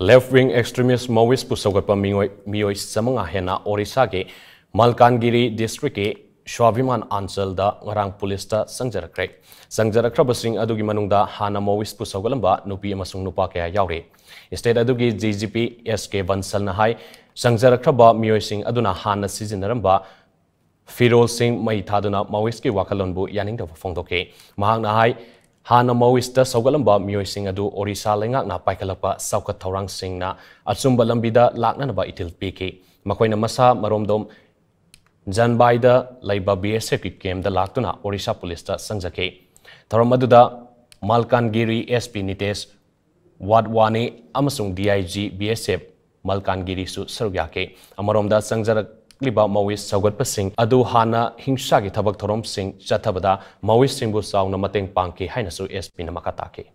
Left-wing extremist Maoist pu Sougatpa Meeoi samanga Henna Orissa ke Malkangiri district ke Shwaviman Anchal da ngarang police ta Changjarakhre basing adugi manungda Hana Maoist pu Saugalamba nupi amasung nupa kaya yaure. Instead adugi GGP SK Bansal na hai Changjarakhre ba Meeoi sing aduna Hana sizinaramba Firol Singh mai thaduna Maoist ke wakalon bu yaning da phongdoke. Mahang na hai Hana Maoist Saugalamba Meeoi sing adu Orissa lengak na paikalapa Saukat Thaurang sing na atsumba lambida lakna na ba itil piki. Makoina masa maromdom Janbaida Laiba BSF ki kem da laktuna Orissa police ta sangjake. Tharomaduda Malkangiri SP Nitesh Wadwani amasung DIG BSF Malkangiri su sarugyake. Amaromda Changjarakhre Maoist Sougatpa Singh adu Hana hingsa ki thabak thorom sing chathabada Maoist singbu sauna mateng pangki haina su SP na makatake.